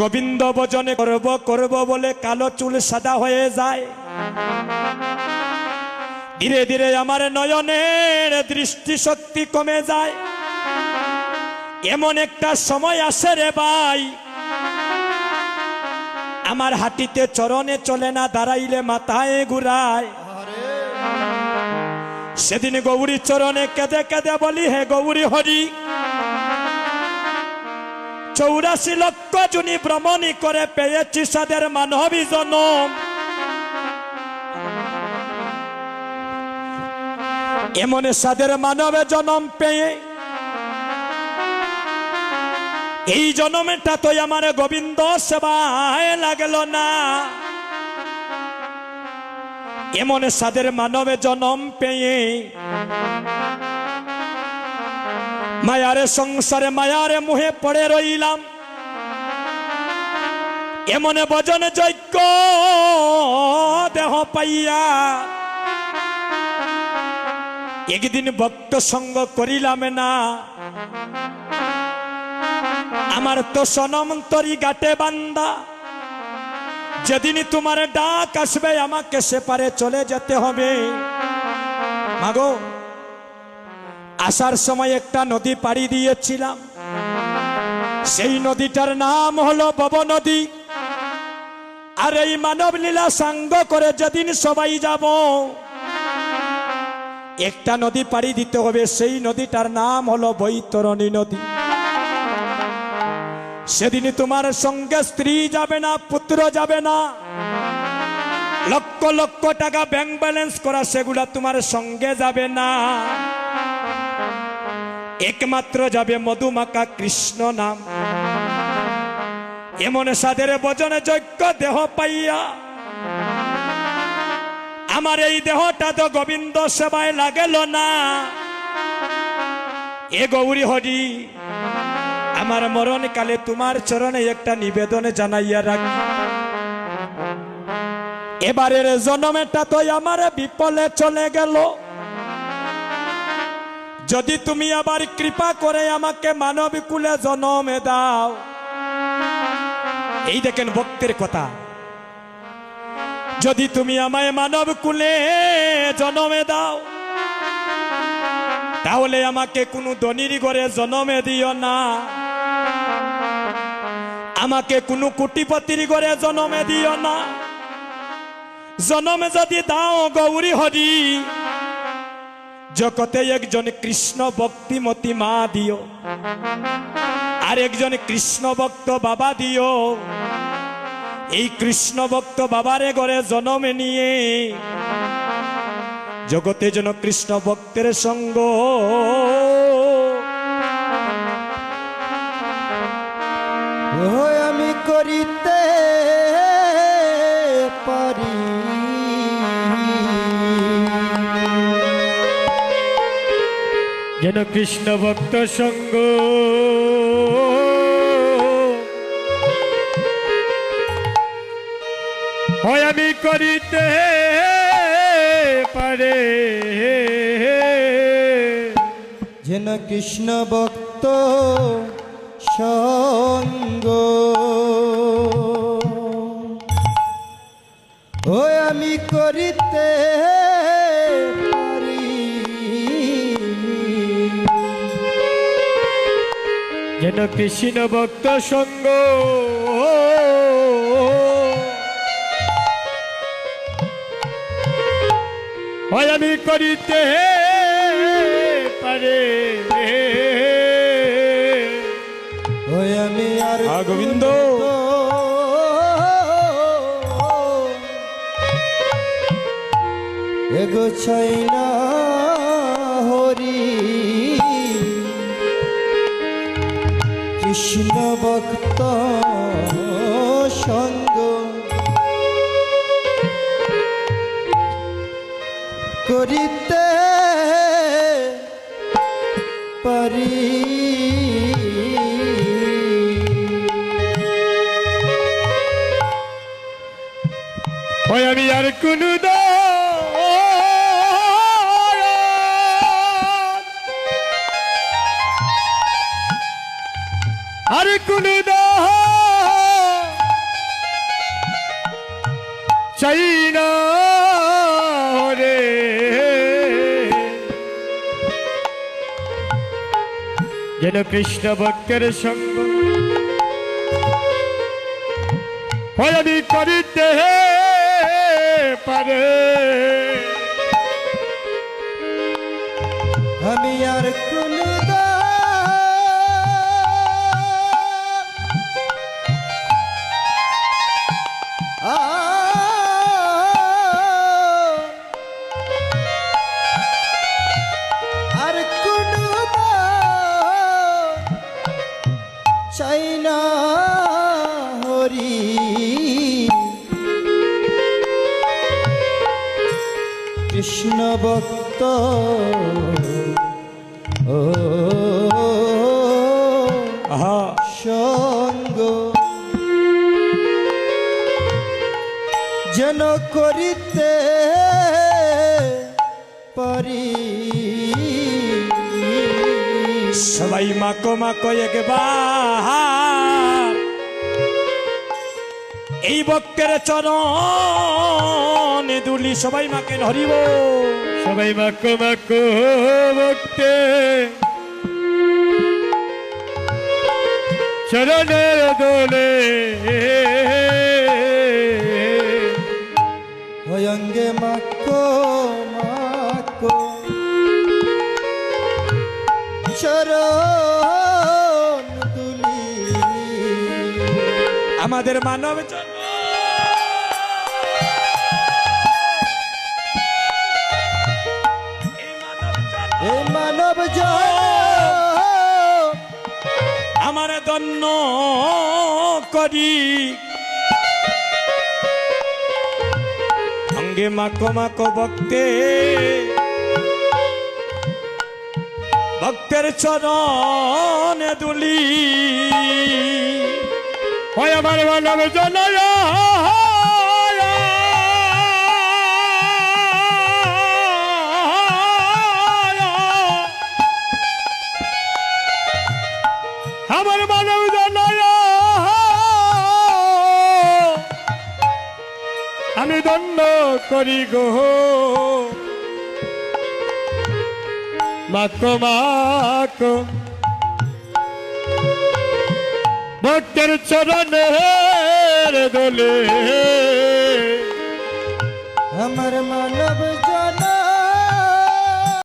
গোবিন্দ ভজনে করব করব বলে কালো চুল সাদা হয়ে যায়। ধীরে ধীরে আমার নয়নের দৃষ্টিশক্তি কমে যায়। এমন একটা সময় আসে রে ভাই, আমার হাঁটিতে চরণে চলে না, দাঁড়াইলে মাথায় ঘুরায়। সেদিন গৌরী চরণে কেঁদে কেঁদে বলি, হে গৌরী হরি, 84 লক্ষ জুনি ভ্রমণী করে পেয়েছি সাদের মানবী জনম। এমন সাদের মানবে জনম পেয়ে এই জনমটা তো আমার গোবিন্দ সেবায় লাগল না। এমন সাদের মানবে জনম পেয়ে মায়ারে সংসারে মায়ারে মুহে পড়ে রইলাম। এমন ভজন যজ্ঞ দেহ পাইয়া একদিন ভক্ত সঙ্গ করিলাম না। আমার তো সনম তরি গাটে বান্দা, যেদিন তোমার ডাক আসবে আমাকে সেপারে চলে যেতে হবে। মাগো, আসার সময় একটা নদী পাড়ি দিয়েছিলাম, সেই নদীটার নাম হলো ভব নদী। আর এই মানব লীলা সাঙ্গ করে যেদিন সবাই যাব, একটা নদী পাড়ি দিতে হবে, সেই নদীটার নাম হলো বৈতরণী নদী। সেদিন তোমার সঙ্গে স্ত্রী যাবে না, পুত্র যাবে না, লক্ষ লক্ষ টাকা ব্যাংক ব্যালেন্স করা সেগুলা তোমার সঙ্গে যাবে না। একমাত্র যাবে মধুমাখা কৃষ্ণ নাম। এমন সাদের ভজনে যজ্ঞ দেহ পাইয়া আমার এই দেহটা তো গোবিন্দ সেবায় লাগেল না। এ গৌরী হরি, আমার মরণ কালে তোমার চরণে একটা নিবেদন জানাইয়া রাখি। এবারের জন্মটা তো আমার বিপলে চলে গেল, যদি তুমি আবার কৃপা করে আমাকে মানব কুলে জন্মে দাও। এই দেখেন ভক্তের কথা, যদি তুমি আমায় মানব কুলে জন্মে দাও, তাহলে আমাকে কোনো ধনীর ঘরে জন্মে দিও না, আমাকে কোনো কোটিপতির ঘরে জন্মে দিও না। জন্মে যদি দাও গৌরী হরি, জগতে একজন কৃষ্ণ ভক্তিমতী মা দিও, আর একজন কৃষ্ণ ভক্ত বাবা দিও। এই কৃষ্ণ ভক্ত বাবারে ঘরে জন্ম নিয়ে জগতে যেন কৃষ্ণ ভক্তের সঙ্গ আমি করিতে পারি। যেন কৃষ্ণ ভক্ত সঙ্গ হয় আমি করিতে পারে। যেন কৃষ্ণ ভক্ত সঙ্গ ওই আমি করিতে পারি। যেন কৃষ্ণ ভক্ত সঙ্গ হয় আমি করিতে পারে। ওই আমি আর গোবিন্দ এগো চাই না হরি। কৃষ্ণ ভক্ত সঙ্গ করিতে পারি। হয় আমি আর কোনো আর কোনো যেন কৃষ্ণ ভক্তের সঙ্গ হয়নি করিতে পারে। আমি আর কোন আর কোন চাই না হরি কৃষ্ণ ভক্ত ও আহা সঙ্গ যেন করিতে পারি। সবাই মাকো মাকো একবার এই ভক্তের চরণে দুলি সবাই মাকে ধরিব। সবাই মাকো মাকো ভক্তে চরণের দোলে হয়ঙ্গে মাকো মাকো চরণ তুলি আমাদের মানব জন্ম এই মানব আমার দন্য করি অঙ্গে মাকো মাকো ভক্তে ভক্তের চরণে দুলি হয় আমার মানব জনয় আমার মানব জনয় আমি দণ্ড করি গো মাকো মাকো ভক্তের চরণের দোলে আমার মানব